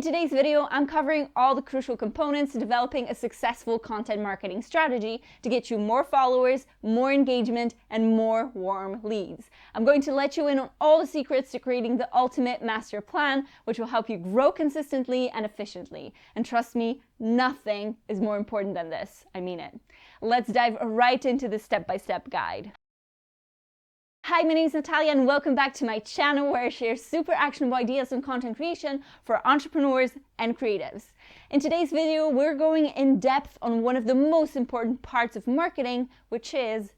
In today's video, I'm covering all the crucial components to developing a successful content marketing strategy to get you more followers, more engagement, and more warm leads. I'm going to let you in on all the secrets to creating the ultimate master plan, which will help you grow consistently and efficiently. And trust me, nothing is more important than this. I mean it. Let's dive right into the step-by-step guide. Hi, my name is Natalia and welcome back to my channel where I share super actionable ideas on content creation for entrepreneurs and creatives. In today's video, we're going in depth on one of the most important parts of marketing, which is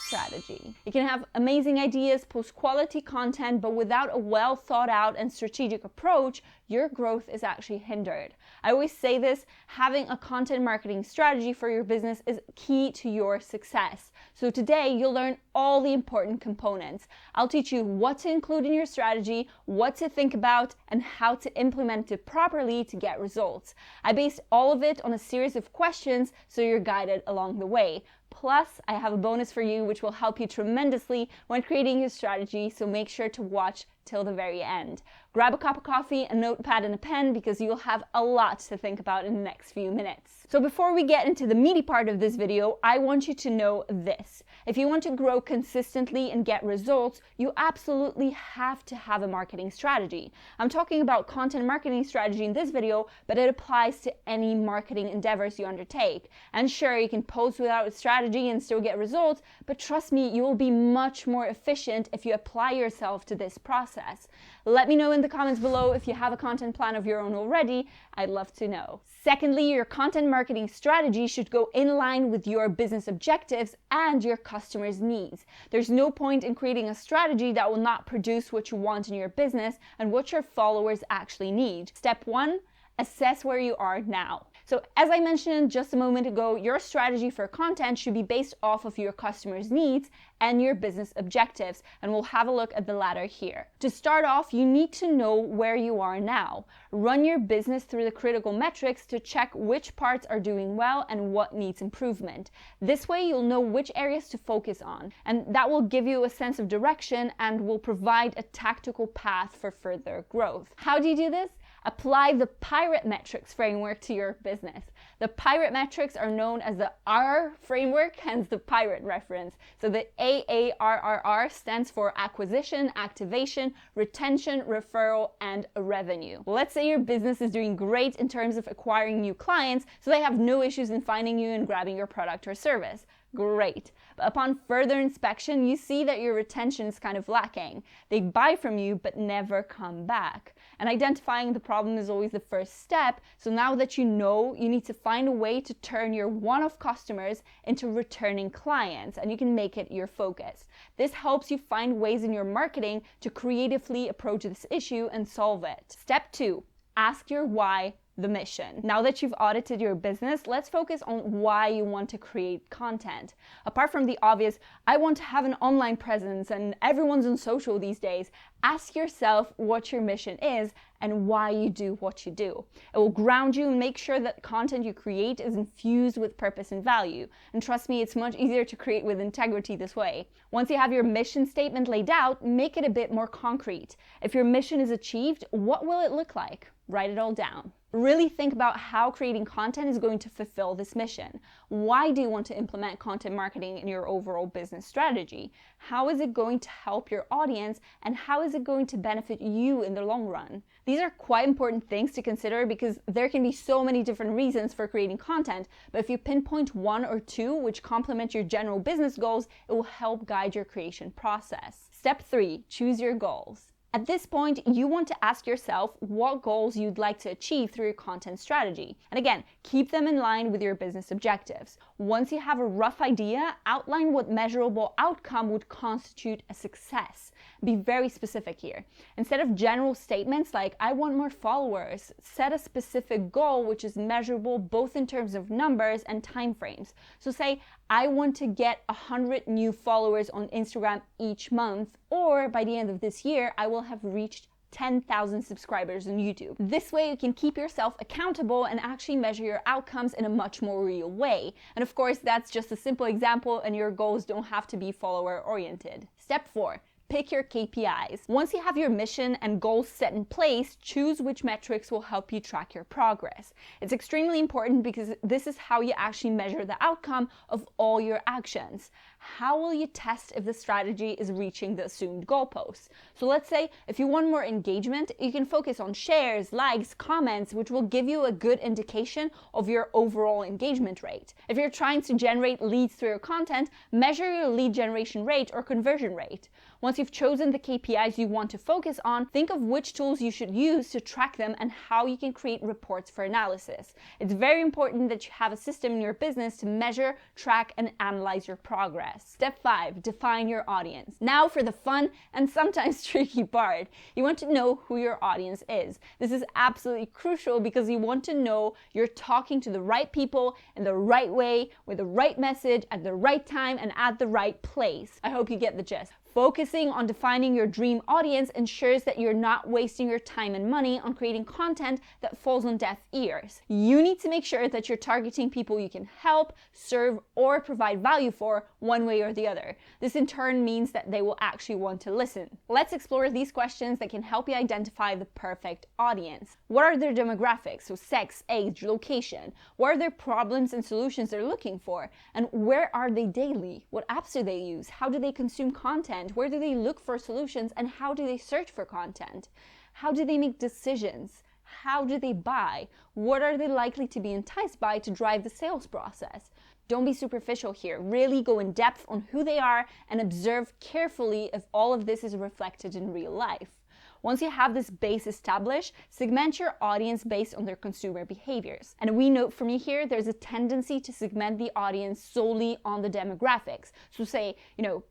strategy. You can have amazing ideas, post quality content, but without a well thought out and strategic approach, your growth is actually hindered. I always say this, having a content marketing strategy for your business is key to your success. So today you'll learn all the important components. I'll teach you what to include in your strategy, what to think about, and how to implement it properly to get results. I based all of it on a series of questions so you're guided along the way. Plus, I have a bonus for you which will help you tremendously when creating your strategy, so make sure to watch till the very end. Grab a cup of coffee, a notepad, and a pen because you'll have a lot to think about in the next few minutes. So before we get into the meaty part of this video, I want you to know this. If you want to grow consistently and get results, you absolutely have to have a marketing strategy. I'm talking about content marketing strategy in this video, but it applies to any marketing endeavors you undertake. And sure, you can post without a strategy and still get results, but trust me, you will be much more efficient if you apply yourself to this process. Let me know in the comments below if you have a content plan of your own already. I'd love to know. Secondly, your content marketing strategy should go in line with your business objectives and your customers' needs. There's no point in creating a strategy that will not produce what you want in your business and what your followers actually need. Step 1, assess where you are now. So as I mentioned just a moment ago, your strategy for content should be based off of your customers' needs and your business objectives, and we'll have a look at the latter here. To start off, you need to know where you are now. Run your business through the critical metrics to check which parts are doing well and what needs improvement. This way you'll know which areas to focus on, and that will give you a sense of direction and will provide a tactical path for further growth. How do you do this? Apply the pirate metrics framework to your business. The pirate metrics are known as the R framework, hence the pirate reference. So the AARRR stands for acquisition, activation, retention, referral, and revenue. Let's say your business is doing great in terms of acquiring new clients, so they have no issues in finding you and grabbing your product or service. Great. But upon further inspection, you see that your retention is kind of lacking. They buy from you but never come back. And identifying the problem is always the first step. So now that you know, you need to find a way to turn your one-off customers into returning clients, and you can make it your focus. This helps you find ways in your marketing to creatively approach this issue and solve it. Step 2, ask your why, the mission. Now that you've audited your business, let's focus on why you want to create content. Apart from the obvious, I want to have an online presence and everyone's on social these days, ask yourself what your mission is and why you do what you do. It will ground you and make sure that content you create is infused with purpose and value. And trust me, it's much easier to create with integrity this way. Once you have your mission statement laid out, make it a bit more concrete. If your mission is achieved, what will it look like? Write it all down. Really think about how creating content is going to fulfill this mission. Why do you want to implement content marketing in your overall business strategy? How is it going to help your audience, and how is it going to benefit you in the long run? These are quite important things to consider because there can be so many different reasons for creating content, but if you pinpoint one or two which complement your general business goals, it will help guide your creation process. Step 3, choose your goals. At this point, you want to ask yourself what goals you'd like to achieve through your content strategy. And again, keep them in line with your business objectives. Once you have a rough idea, outline what measurable outcome would constitute a success. Be very specific here. Instead of general statements like, I want more followers, set a specific goal which is measurable both in terms of numbers and timeframes. So say, I want to get 100 new followers on Instagram each month, or by the end of this year, I will have reached 10,000 subscribers on YouTube. This way you can keep yourself accountable and actually measure your outcomes in a much more real way. And of course, that's just a simple example and your goals don't have to be follower oriented. Step 4, pick your KPIs. Once you have your mission and goals set in place, choose which metrics will help you track your progress. It's extremely important because this is how you actually measure the outcome of all your actions. How will you test if the strategy is reaching the assumed goalposts? So let's say if you want more engagement, you can focus on shares, likes, comments, which will give you a good indication of your overall engagement rate. If you're trying to generate leads through your content, measure your lead generation rate or conversion rate. Once you've chosen the KPIs you want to focus on, think of which tools you should use to track them and how you can create reports for analysis. It's very important that you have a system in your business to measure, track, and analyze your progress. Step 5, define your audience. Now for the fun and sometimes tricky part. You want to know who your audience is. This is absolutely crucial because you want to know you're talking to the right people in the right way, with the right message, at the right time, and at the right place. I hope you get the gist. Focusing on defining your dream audience ensures that you're not wasting your time and money on creating content that falls on deaf ears. You need to make sure that you're targeting people you can help, serve, or provide value for one way or the other. This in turn means that they will actually want to listen. Let's explore these questions that can help you identify the perfect audience. What are their demographics? So sex, age, location. What are their problems and solutions they're looking for? And where are they daily? What apps do they use? How do they consume content? Where do they look for solutions, and how do they search for content? How do they make decisions? How do they buy? What are they likely to be enticed by to drive the sales process? Don't be superficial here. Really go in depth on who they are and observe carefully if all of this is reflected in real life. Once you have this base established, segment your audience based on their consumer behaviors. And we note from you here, there's a tendency to segment the audience solely on the demographics. So say,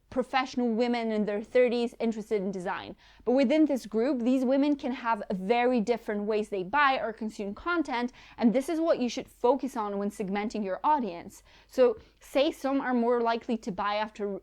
professional women in their 30s interested in design. But within this group, these women can have very different ways they buy or consume content, and this is what you should focus on when segmenting your audience. So say some are more likely to buy after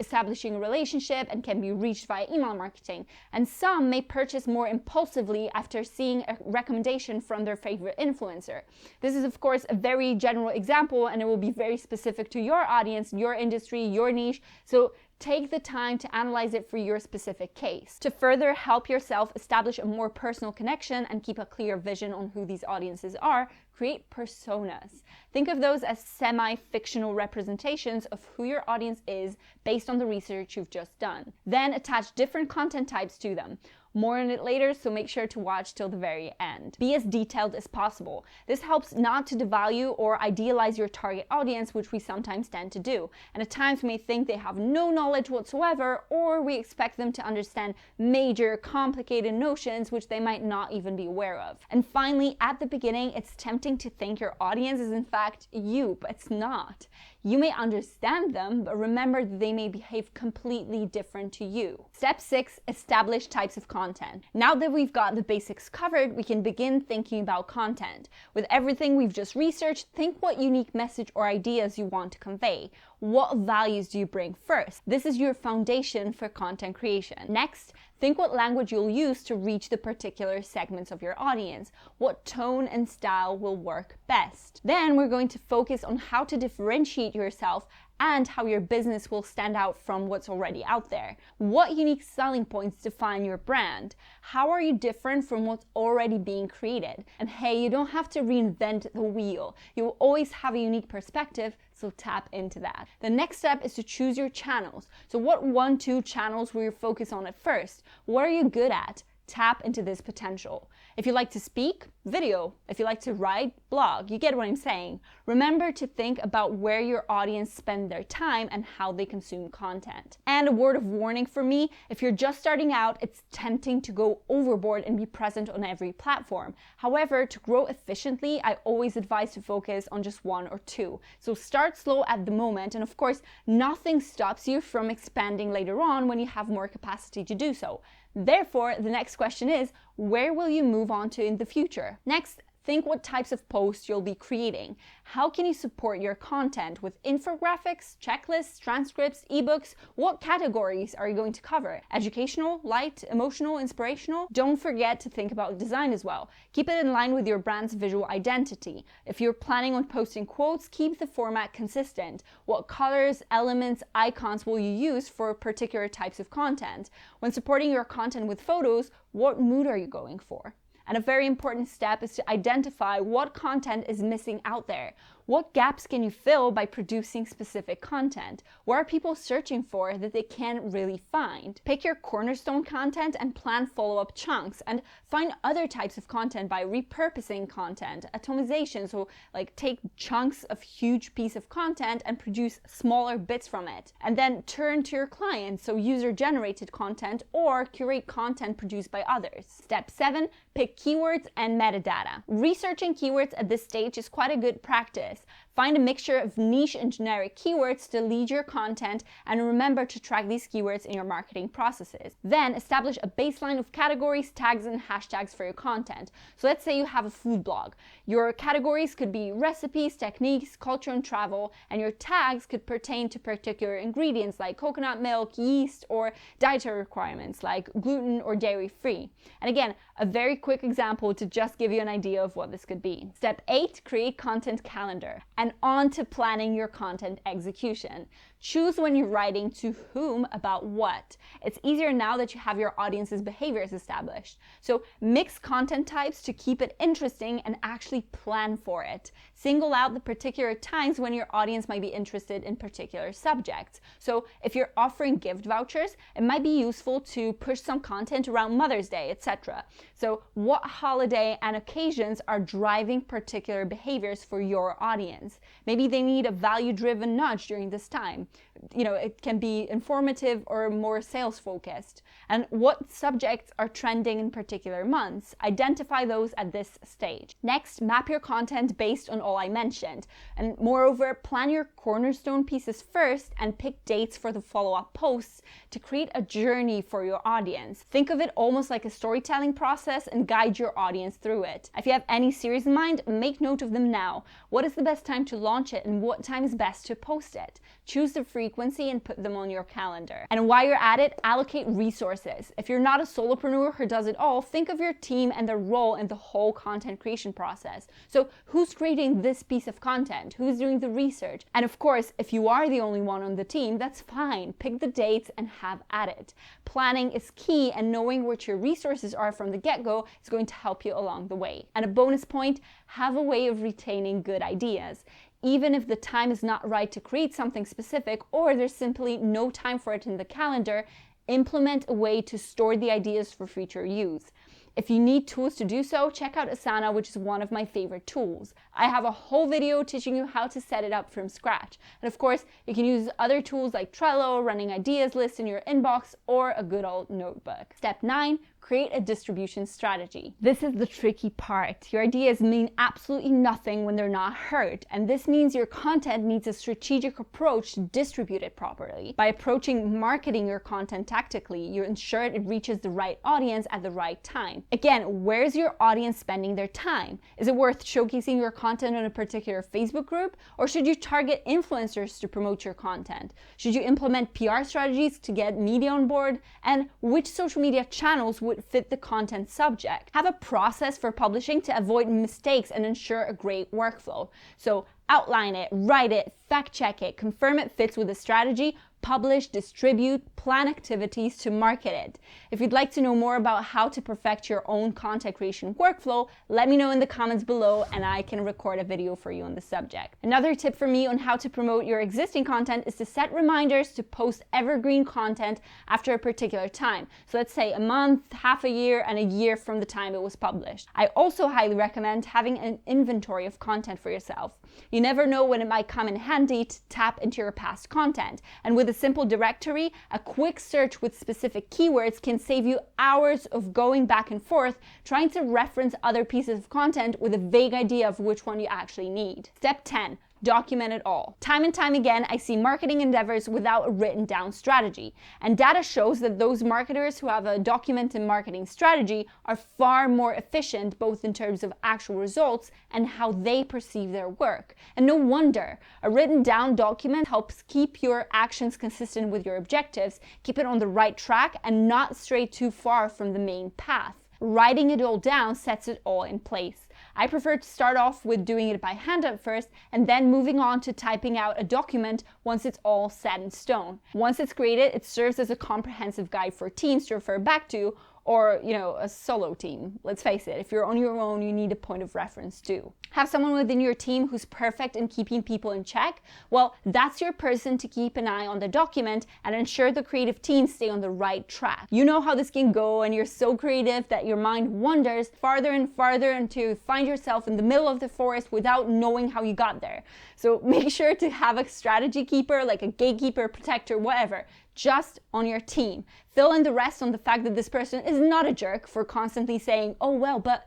establishing a relationship and can be reached via email marketing, and some may purchase more impulsively after seeing a recommendation from their favorite influencer. This is of course a very general example, and it will be very specific to your audience, your industry, your niche. So take the time to analyze it for your specific case. To further help yourself establish a more personal connection and keep a clear vision on who these audiences are, create personas. Think of those as semi-fictional representations of who your audience is based on the research you've just done. Then attach different content types to them. More on it later, so make sure to watch till the very end. Be as detailed as possible. This helps not to devalue or idealize your target audience, which we sometimes tend to do. And at times we may think they have no knowledge whatsoever, or we expect them to understand major, complicated notions which they might not even be aware of. And finally, at the beginning, it's tempting to think your audience is in fact you, but it's not. You may understand them, but remember that they may behave completely different to you. Step 6, establish types of content. Now that we've got the basics covered, we can begin thinking about content. With everything we've just researched, think what unique message or ideas you want to convey. What values do you bring first? This is your foundation for content creation. Next, think what language you'll use to reach the particular segments of your audience. What tone and style will work best? Then we're going to focus on how to differentiate yourself and how your business will stand out from what's already out there. What unique selling points define your brand? How are you different from what's already being created? And hey, you don't have to reinvent the wheel. You'll always have a unique perspective, so tap into that. The next step is to choose your channels. So what 1-2 channels will you focus on at first? What are you good at? Tap into this potential. If you like to speak, video. If you like to write, blog. You get what I'm saying. Remember to think about where your audience spend their time and how they consume content. And a word of warning for me, if you're just starting out, it's tempting to go overboard and be present on every platform. However, to grow efficiently, I always advise to focus on just 1 or 2. So start slow at the moment, and of course, nothing stops you from expanding later on when you have more capacity to do so. Therefore, the next question is, where will you move on to in the future? Next, think what types of posts you'll be creating. How can you support your content with infographics, checklists, transcripts, ebooks? What categories are you going to cover? Educational, light, emotional, inspirational? Don't forget to think about design as well. Keep it in line with your brand's visual identity. If you're planning on posting quotes, keep the format consistent. What colors, elements, icons will you use for particular types of content? When supporting your content with photos, what mood are you going for? And a very important step is to identify what content is missing out there. What gaps can you fill by producing specific content? What are people searching for that they can't really find? Pick your cornerstone content and plan follow-up chunks, and find other types of content by repurposing content, atomization, so like take chunks of huge piece of content and produce smaller bits from it. And then turn to your clients, so user-generated content or curate content produced by others. Step 7, pick keywords and metadata. Researching keywords at this stage is quite a good practice. Find a mixture of niche and generic keywords to lead your content, and remember to track these keywords in your marketing processes. Then establish a baseline of categories, tags, and hashtags for your content. So let's say you have a food blog. Your categories could be recipes, techniques, culture and travel, and your tags could pertain to particular ingredients like coconut milk, yeast, or dietary requirements like gluten or dairy-free. And again, a very quick example to just give you an idea of what this could be. Step 8, create content calendar. And on to planning your content execution. Choose when you're writing to whom about what. It's easier now that you have your audience's behaviors established. So mix content types to keep it interesting and actually plan for it. Single out the particular times when your audience might be interested in particular subjects. So if you're offering gift vouchers, it might be useful to push some content around Mother's Day, etc. So what holiday and occasions are driving particular behaviors for your audience? Maybe they need a value-driven nudge during this time. It can be informative or more sales focused. And what subjects are trending in particular months? Identify those at this stage. Next, map your content based on all I mentioned. And moreover, plan your cornerstone pieces first and pick dates for the follow-up posts to create a journey for your audience. Think of it almost like a storytelling process and guide your audience through it. If you have any series in mind, make note of them now. What is the best time to launch it and what time is best to post it? Choose the frequency and put them on your calendar. And while you're at it, allocate resources. If you're not a solopreneur who does it all, think of your team and their role in the whole content creation process. So who's creating this piece of content? Who's doing the research? And of course, if you are the only one on the team, that's fine. Pick the dates and have at it. Planning is key, and knowing what your resources are from the get-go is going to help you along the way. And a bonus point, have a way of retaining good ideas. Even if the time is not right to create something specific, or there's simply no time for it in the calendar, implement a way to store the ideas for future use. If you need tools to do so, check out Asana, which is one of my favorite tools. I have a whole video teaching you how to set it up from scratch. And of course, you can use other tools like Trello, running ideas list in your inbox, or a good old notebook. Step 9, create a distribution strategy. This is the tricky part. Your ideas mean absolutely nothing when they're not heard, and this means your content needs a strategic approach to distribute it properly. By approaching marketing your content tactically, you ensure it reaches the right audience at the right time. Again, where's your audience spending their time? Is it worth showcasing your content on a particular Facebook group, or should you target influencers to promote your content? Should you implement PR strategies to get media on board? And which social media channels would fit the content subject? Have a process for publishing to avoid mistakes and ensure a great workflow. So outline it, write it, fact check it, confirm it fits with the strategy, publish, distribute, plan activities to market it. If you'd like to know more about how to perfect your own content creation workflow, let me know in the comments below and I can record a video for you on the subject. Another tip for me on how to promote your existing content is to set reminders to post evergreen content after a particular time. So let's say a month, half a year, and a year from the time it was published. I also highly recommend having an inventory of content for yourself. You never know when it might come in handy to tap into your past content. And with a simple directory, a quick search with specific keywords can save you hours of going back and forth trying to reference other pieces of content with a vague idea of which one you actually need. Step 10. Document it all. Time and time again, I see marketing endeavors without a written down strategy. And data shows that those marketers who have a documented marketing strategy are far more efficient, both in terms of actual results and how they perceive their work. And no wonder. A written down document helps keep your actions consistent with your objectives, keep it on the right track, and not stray too far from the main path. Writing it all down sets it all in place. I prefer to start off with doing it by hand at first and then moving on to typing out a document once it's all set in stone. Once it's created, it serves as a comprehensive guide for teams to refer back to, or, a solo team. Let's face it, if you're on your own, you need a point of reference too. Have someone within your team who's perfect in keeping people in check? Well, that's your person to keep an eye on the document and ensure the creative teams stay on the right track. You know how this can go, and you're so creative that your mind wanders farther and farther until you find yourself in the middle of the forest without knowing how you got there. So make sure to have a strategy keeper, like a gatekeeper, protector, whatever, just on your team. Fill in the rest on the fact that this person is not a jerk for constantly saying, oh well, but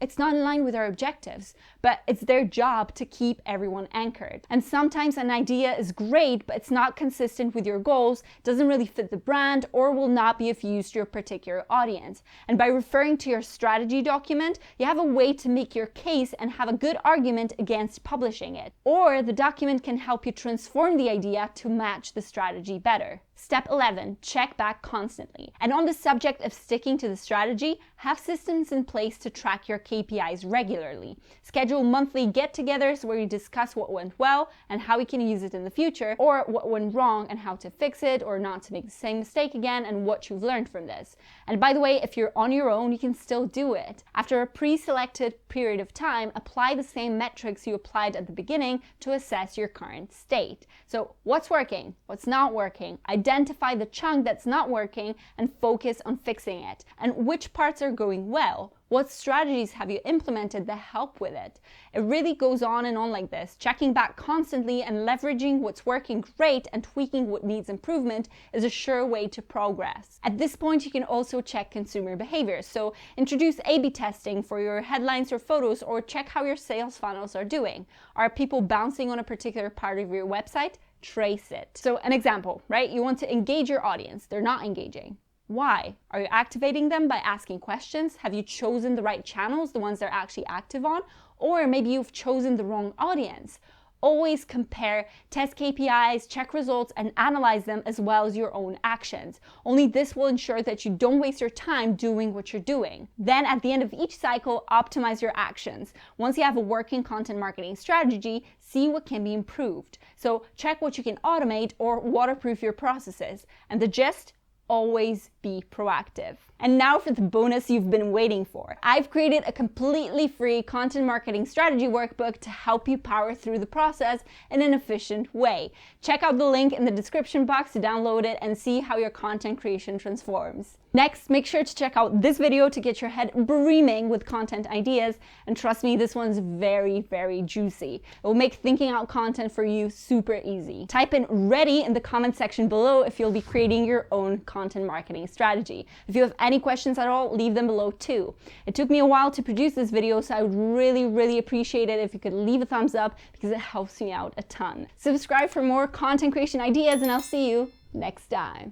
it's not in line with our objectives, but it's their job to keep everyone anchored. And sometimes an idea is great, but it's not consistent with your goals, doesn't really fit the brand, or will not be of use to your particular audience. And by referring to your strategy document, you have a way to make your case and have a good argument against publishing it. Or the document can help you transform the idea to match the strategy better. Step 11, check back constantly. And on the subject of sticking to the strategy, have systems in place to track your KPIs regularly. Schedule monthly get-togethers where you discuss what went well and how we can use it in the future, or what went wrong and how to fix it or not to make the same mistake again and what you've learned from this. And by the way, if you're on your own, you can still do it. After a pre-selected period of time, apply the same metrics you applied at the beginning to assess your current state. So what's working? What's not working? Identify the chunk that's not working and focus on fixing it. And which parts are going well? What strategies have you implemented that help with it? It really goes on and on like this. Checking back constantly and leveraging what's working great and tweaking what needs improvement is a sure way to progress. At this point, you can also check consumer behavior. So introduce A/B testing for your headlines or photos, or check how your sales funnels are doing. Are people bouncing on a particular part of your website? Trace it. So an example, right? You want to engage your audience. They're not engaging. Why? Are you activating them by asking questions? Have you chosen the right channels, the ones they're actually active on? Or maybe you've chosen the wrong audience. Always compare, test KPIs, check results, and analyze them as well as your own actions. Only this will ensure that you don't waste your time doing what you're doing. Then at the end of each cycle, optimize your actions. Once you have a working content marketing strategy, see what can be improved. So check what you can automate or waterproof your processes. And the gist? Always be proactive. And now for the bonus you've been waiting for. I've created a completely free content marketing strategy workbook to help you power through the process in an efficient way. Check out the link in the description box to download it and see how your content creation transforms. Next, make sure to check out this video to get your head brimming with content ideas. And trust me, this one's very, very juicy. It will make thinking out content for you super easy. Type in ready in the comment section below if you'll be creating your own content marketing strategy. If you have any questions at all, leave them below too. It took me a while to produce this video, so I would really, really appreciate it if you could leave a thumbs up because it helps me out a ton. Subscribe for more content creation ideas, and I'll see you next time.